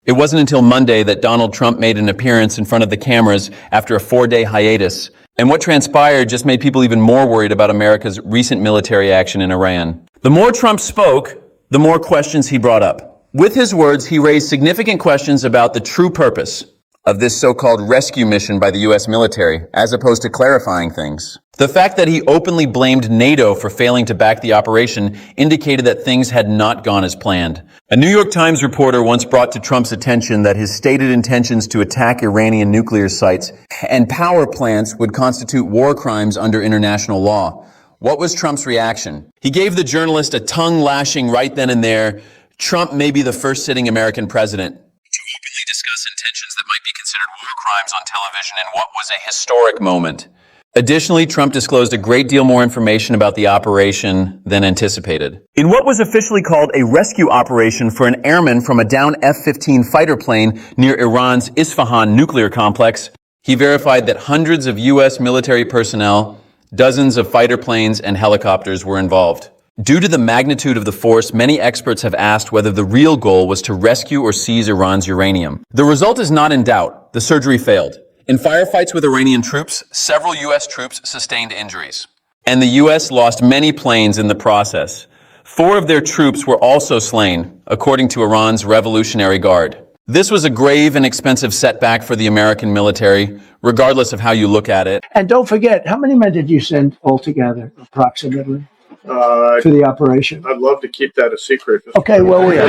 It wasn't until Monday that Donald Trump made an appearance in front of the cameras after a 4-day hiatus. And what transpired just made people even more worried about America's recent military action in Iran. The more Trump spoke, the more questions he brought up. With his words, he raised significant questions about the true purpose of this so-called rescue mission by the U.S. military, as opposed to clarifying things. The fact that he openly blamed NATO for failing to back the operation indicated that things had not gone as planned. A New York Times reporter once brought to Trump's attention that his stated intentions to attack Iranian nuclear sites and power plants would constitute war crimes under international law. What was Trump's reaction? He gave the journalist a tongue lashing right then and there. Trump may be the first sitting American president to openly discuss intentions that might be considered war crimes on television in what was a historic moment. Additionally, Trump disclosed a great deal more information about the operation than anticipated. In what was officially called a rescue operation for an airman from a downed F-15 fighter plane near Iran's Isfahan nuclear complex, he verified that hundreds of U.S. military personnel, dozens of fighter planes, and helicopters were involved. Due to the magnitude of the force, many experts have asked whether the real goal was to rescue or seize Iran's uranium. The result is not in doubt. The surgery failed. In firefights with Iranian troops, several U.S. troops sustained injuries. And the U.S. lost many planes in the process. 4 of their troops were also slain, according to Iran's Revolutionary Guard. This was a grave and expensive setback for the American military, regardless of how you look at it. And don't forget, how many men did you send altogether, approximately, to the operation? I'd love to keep that a secret. Okay, well, we are.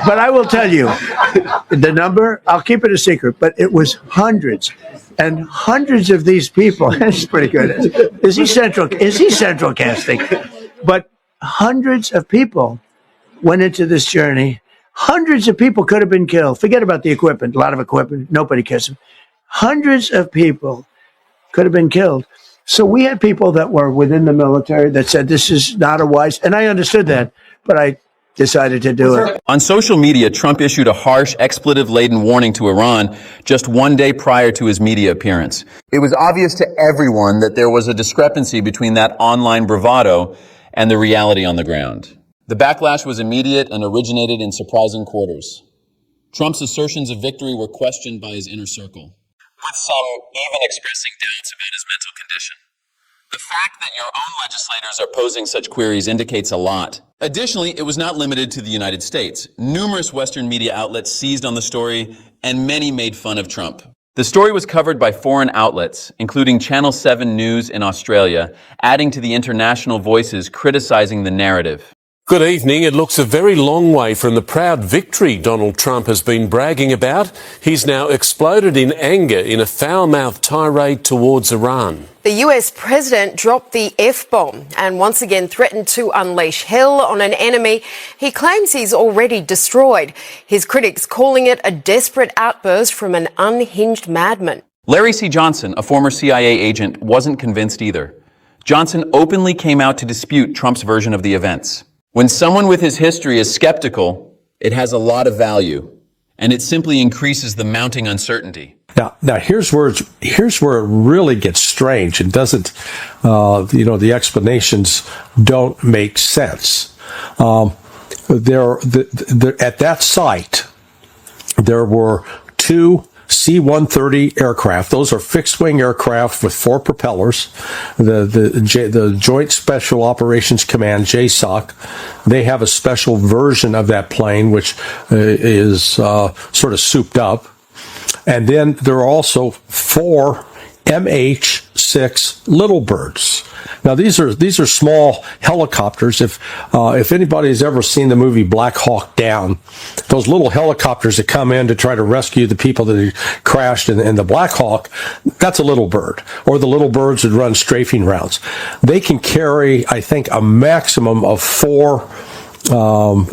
But I will tell you, the number, I'll keep it a secret, but it was hundreds and hundreds of these people. That's pretty good. Is he central casting? But hundreds of people went into this journey. Hundreds of people could have been killed. Forget about the equipment, a lot of equipment, nobody cares. Hundreds of people could have been killed. So we had people that were within the military that said this is not a wise, and I understood that, but I decided to do it. On social media, Trump issued a harsh, expletive-laden warning to Iran just 1 day prior to his media appearance. It was obvious to everyone that there was a discrepancy between that online bravado and the reality on the ground. The backlash was immediate and originated in surprising quarters. Trump's assertions of victory were questioned by his inner circle, with some even expressing doubts about his mental condition. The fact that your own legislators are posing such queries indicates a lot. Additionally, it was not limited to the United States. Numerous Western media outlets seized on the story, and many made fun of Trump. The story was covered by foreign outlets, including Channel 7 News in Australia, adding to the international voices criticizing the narrative. Good evening. It looks a very long way from the proud victory Donald Trump has been bragging about. He's now exploded in anger in a foul-mouthed tirade towards Iran. The US president dropped the F-bomb and once again threatened to unleash hell on an enemy he claims he's already destroyed. His critics calling it a desperate outburst from an unhinged madman. Larry C. Johnson, a former CIA agent, wasn't convinced either. Johnson openly came out to dispute Trump's version of the events. When someone with his history is skeptical, it has a lot of value, and it simply increases the mounting uncertainty. Now here's where it really gets strange and doesn't, the explanations don't make sense. At that site, there were 2 C-130 aircraft. Those are fixed-wing aircraft with 4 propellers. The Joint Special Operations Command, JSOC, they have a special version of that plane which is sort of souped up. And then there are also 4 MH-6 Little Birds. Now these are small helicopters. If anybody's ever seen the movie Black Hawk Down, those little helicopters that come in to try to rescue the people that crashed in the Black Hawk, that's a Little Bird. Or the Little Birds that run strafing routes. They can carry, I think, a maximum of 4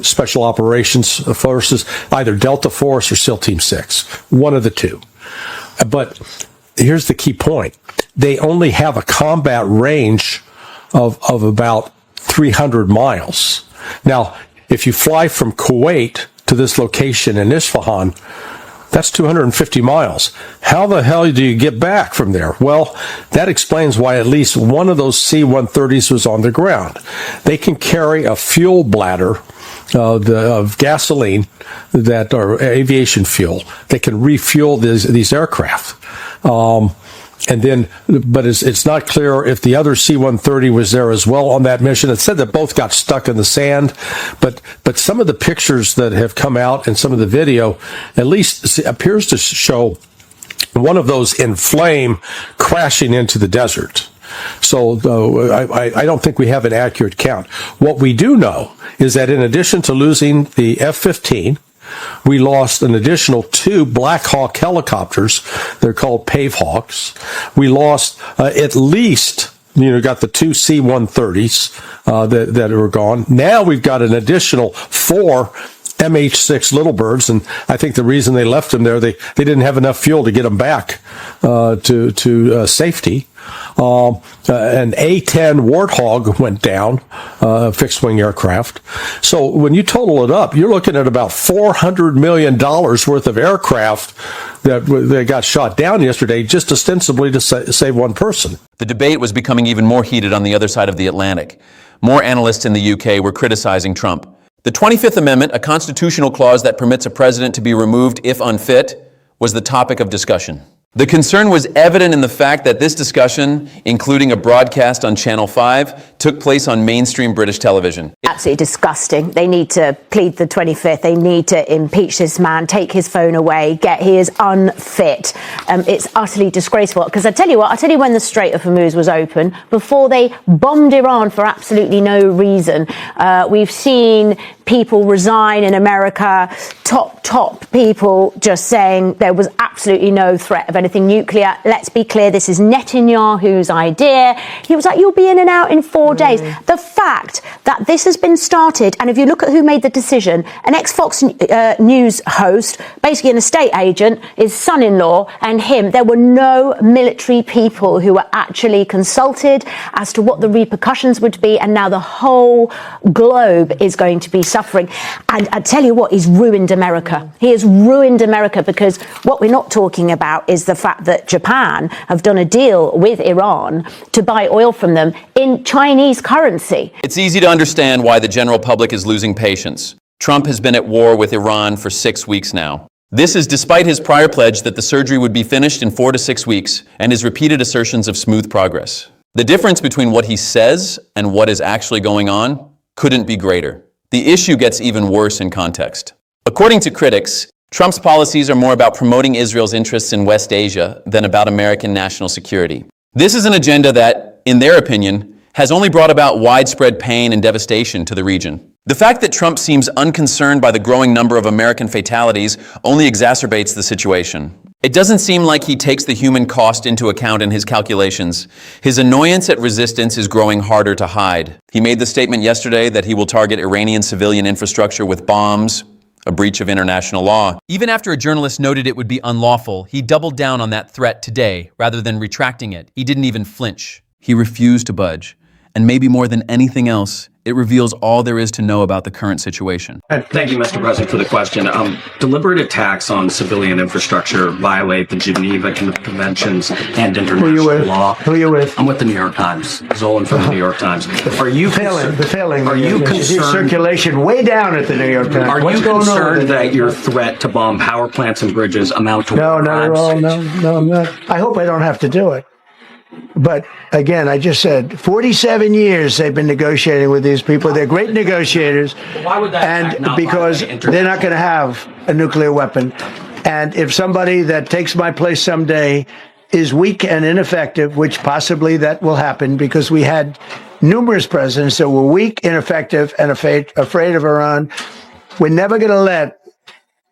special operations forces, either Delta Force or SEAL Team 6, one of the 2. But here's the key point. They only have a combat range of about 300 miles. Now, if you fly from Kuwait to this location in Isfahan, that's 250 miles. How the hell do you get back from there? Well, that explains why at least one of those C-130s was on the ground. They can carry a fuel bladder of gasoline that are aviation fuel that can refuel these aircraft. And then, but it's not clear if the other C-130 was there as well on that mission. It said that both got stuck in the sand, but some of the pictures that have come out and some of the video at least appears to show one of those in flame crashing into the desert. So I don't think we have an accurate count. What we do know is that in addition to losing the F-15, we lost an additional 2 Black Hawk helicopters. They're called Pave Hawks. We lost at least, got the 2 C-130s that were gone. Now we've got an additional 4 MH-6 Little Birds, and I think the reason they left them there, they didn't have enough fuel to get them back to safety. An A-10 Warthog went down, fixed-wing aircraft. So when you total it up, you're looking at about $400 million worth of aircraft that got shot down yesterday, just ostensibly to save one person. The debate was becoming even more heated on the other side of the Atlantic. More analysts in the UK were criticizing Trump. The 25th Amendment, a constitutional clause that permits a president to be removed if unfit, was the topic of discussion. The concern was evident in the fact that this discussion, including a broadcast on Channel 5, took place on mainstream British television. Absolutely disgusting. They need to plead the 25th. They need to impeach this man, take his phone away, he is unfit. It's utterly disgraceful. Because I tell you when the Strait of Hormuz was open, before they bombed Iran for absolutely no reason, we've seen people resign in America, top people just saying there was absolutely no threat of anything nuclear. Let's be clear, this is Netanyahu's idea. He was like, you'll be in and out in 4 days. The fact that this has been started, and if you look at who made the decision, an ex-Fox News host, basically an estate agent, his son-in-law, and him, there were no military people who were actually consulted as to what the repercussions would be, and now the whole globe is going to be suffering. And I tell you what, he's ruined America. He has ruined America, because what we're not talking about is the fact that Japan have done a deal with Iran to buy oil from them in Chinese currency. It's easy to understand why the general public is losing patience. Trump has been at war with Iran for 6 weeks now. This is despite his prior pledge that the surgery would be finished in 4 to 6 weeks and his repeated assertions of smooth progress. The difference between what he says and what is actually going on couldn't be greater. The issue gets even worse in context. According to critics, Trump's policies are more about promoting Israel's interests in West Asia than about American national security. This is an agenda that, in their opinion, has only brought about widespread pain and devastation to the region. The fact that Trump seems unconcerned by the growing number of American fatalities only exacerbates the situation. It doesn't seem like he takes the human cost into account in his calculations. His annoyance at resistance is growing harder to hide. He made the statement yesterday that he will target Iranian civilian infrastructure with bombs, a breach of international law. Even after a journalist noted it would be unlawful, he doubled down on that threat today rather than retracting it. He didn't even flinch. He refused to budge. And maybe more than anything else, it reveals all there is to know about the current situation. Thank you, Mr. President, for the question. Deliberate attacks on civilian infrastructure violate the Geneva Conventions and international law. Who are you with? I'm with the New York Times. Zolan from the New York Times. Are you failing? Are you concerned? Circulation way down at the New York Times. Are you concerned that your threat to bomb power plants and bridges amount to No, not at all. No, I'm not. I hope I don't have to do it. But again, I just said 47 years they've been negotiating with these people. They're great negotiators. Why would that and because they're not going to have a nuclear weapon. And if somebody that takes my place someday is weak and ineffective, which possibly that will happen, because we had numerous presidents that were weak, ineffective, and afraid of Iran, we're never going to let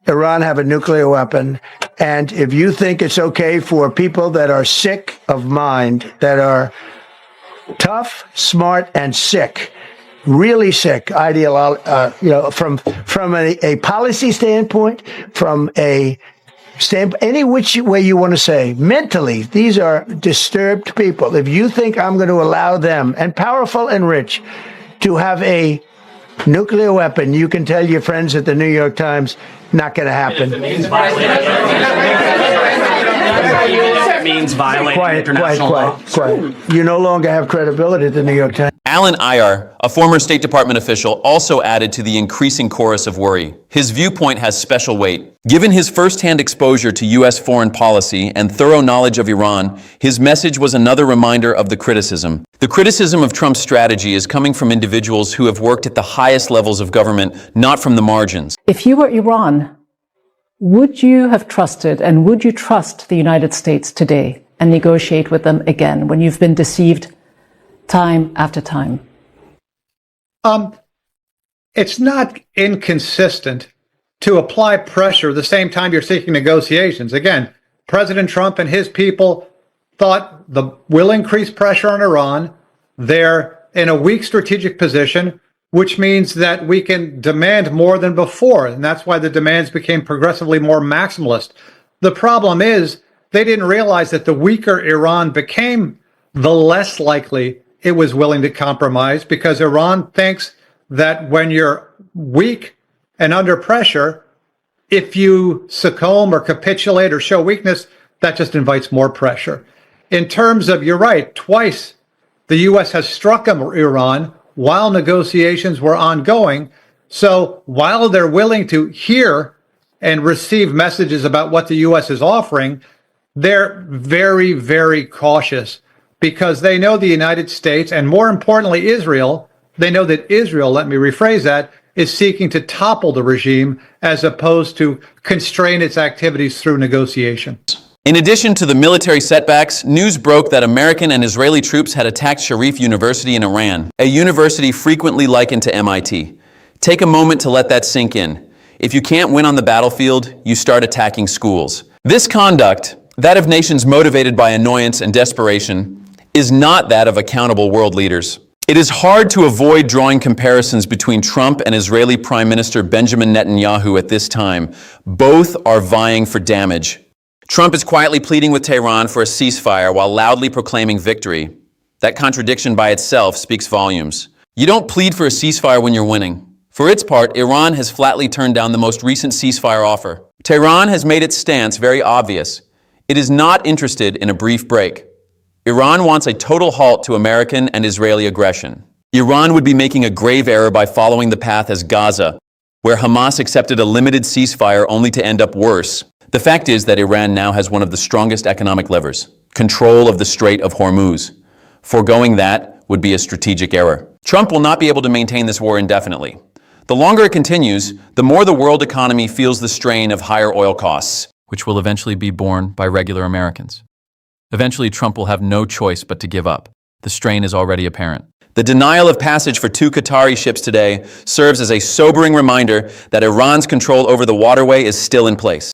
Iran have a nuclear weapon. And if you think it's okay for people that are sick of mind, that are tough, smart, and sick, really sick, from a policy standpoint, from a standpoint, any which way you want to say, mentally, these are disturbed people. If you think I'm going to allow them, and powerful and rich, to have a nuclear weapon, you can tell your friends at the New York Times, not going to happen. that means violating international law. Quiet. You no longer have credibility at the New York Times. Alan Ayar, a former State Department official, also added to the increasing chorus of worry. His viewpoint has special weight. Given his first-hand exposure to U.S. foreign policy and thorough knowledge of Iran, his message was another reminder of the criticism. The criticism of Trump's strategy is coming from individuals who have worked at the highest levels of government, not from the margins. If you were Iran, would you have trusted and would you trust the United States today and negotiate with them again when you've been deceived time after time? It's not inconsistent to apply pressure the same time you're seeking negotiations. Again, President Trump and his people thought will increase pressure on Iran. They're in a weak strategic position, which means that we can demand more than before. And that's why the demands became progressively more maximalist. The problem is they didn't realize that the weaker Iran became, the less likely it was willing to compromise, because Iran thinks that when you're weak and under pressure, if you succumb or capitulate or show weakness, that just invites more pressure. In terms of, you're right, twice the U.S. has struck Iran while negotiations were ongoing. So while they're willing to hear and receive messages about what the U.S. is offering, they're very, very cautious, because they know the United States, and more importantly, Israel, they know that Israel, let me rephrase that, is seeking to topple the regime as opposed to constrain its activities through negotiation. In addition to the military setbacks, news broke that American and Israeli troops had attacked Sharif University in Iran, a university frequently likened to MIT. Take a moment to let that sink in. If you can't win on the battlefield, you start attacking schools. This conduct, that of nations motivated by annoyance and desperation, is not that of accountable world leaders. It is hard to avoid drawing comparisons between Trump and Israeli Prime Minister Benjamin Netanyahu at this time. Both are vying for damage. Trump is quietly pleading with Tehran for a ceasefire while loudly proclaiming victory. That contradiction by itself speaks volumes. You don't plead for a ceasefire when you're winning. For its part, Iran has flatly turned down the most recent ceasefire offer. Tehran has made its stance very obvious. It is not interested in a brief break. Iran wants a total halt to American and Israeli aggression. Iran would be making a grave error by following the path as Gaza, where Hamas accepted a limited ceasefire only to end up worse. The fact is that Iran now has one of the strongest economic levers, control of the Strait of Hormuz. Foregoing that would be a strategic error. Trump will not be able to maintain this war indefinitely. The longer it continues, the more the world economy feels the strain of higher oil costs, which will eventually be borne by regular Americans. Eventually, Trump will have no choice but to give up. The strain is already apparent. The denial of passage for 2 Qatari ships today serves as a sobering reminder that Iran's control over the waterway is still in place.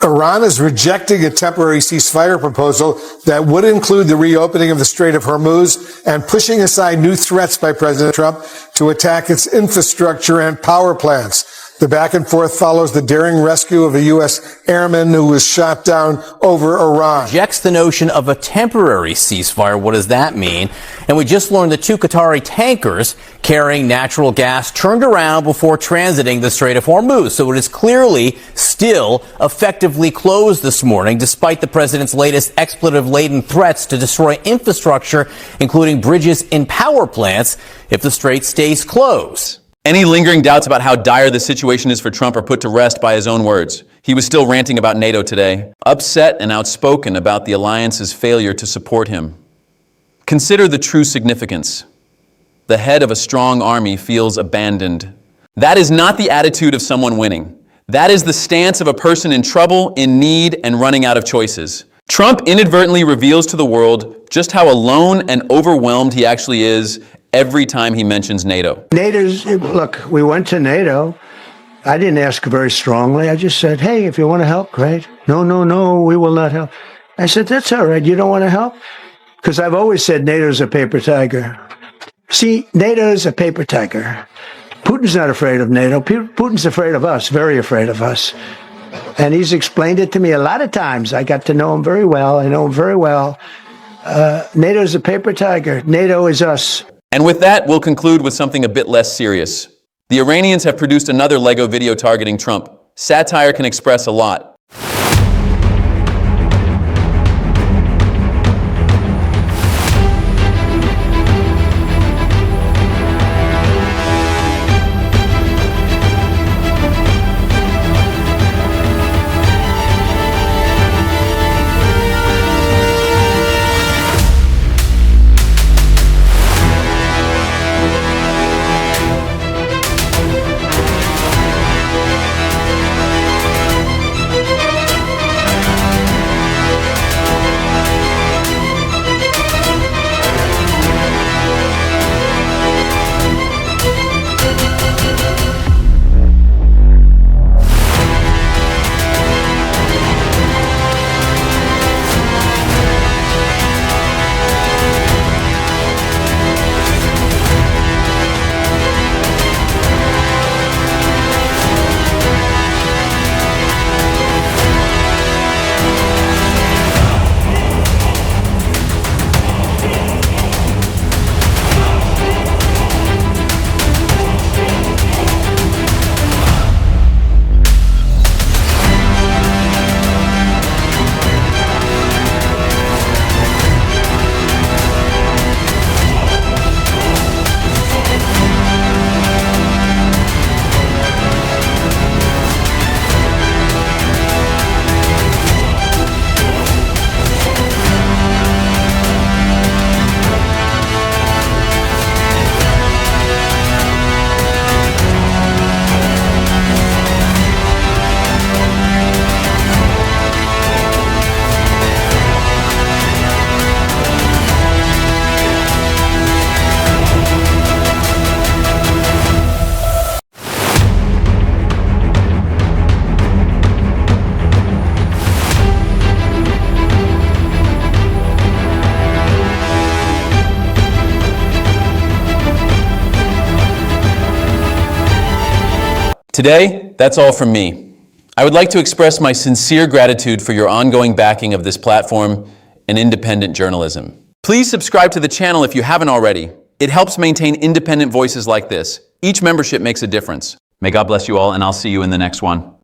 Iran is rejecting a temporary ceasefire proposal that would include the reopening of the Strait of Hormuz and pushing aside new threats by President Trump to attack its infrastructure and power plants. The back and forth follows the daring rescue of a U.S. airman who was shot down over Iran. Rejects the notion of a temporary ceasefire. What does that mean? And we just learned that 2 Qatari tankers carrying natural gas turned around before transiting the Strait of Hormuz. So it is clearly still effectively closed this morning, despite the president's latest expletive-laden threats to destroy infrastructure, including bridges and power plants, if the strait stays closed. Any lingering doubts about how dire the situation is for Trump are put to rest by his own words. He was still ranting about NATO today, upset and outspoken about the alliance's failure to support him. Consider the true significance. The head of a strong army feels abandoned. That is not the attitude of someone winning. That is the stance of a person in trouble, in need, and running out of choices. Trump inadvertently reveals to the world just how alone and overwhelmed he actually is every time he mentions NATO. Look, we went to NATO. I didn't ask very strongly. I just said, hey, if you want to help, great. No, we will not help. I said, that's all right. You don't want to help? Because I've always said NATO's a paper tiger. See, NATO's a paper tiger. Putin's not afraid of NATO. Putin's afraid of us, very afraid of us. And he's explained it to me a lot of times. I got to know him very well. I know him very well. NATO's a paper tiger. NATO is us. And with that, we'll conclude with something a bit less serious. The Iranians have produced another Lego video targeting Trump. Satire can express a lot. Today, that's all from me. I would like to express my sincere gratitude for your ongoing backing of this platform and independent journalism. Please subscribe to the channel if you haven't already. It helps maintain independent voices like this. Each membership makes a difference. May God bless you all, and I'll see you in the next one.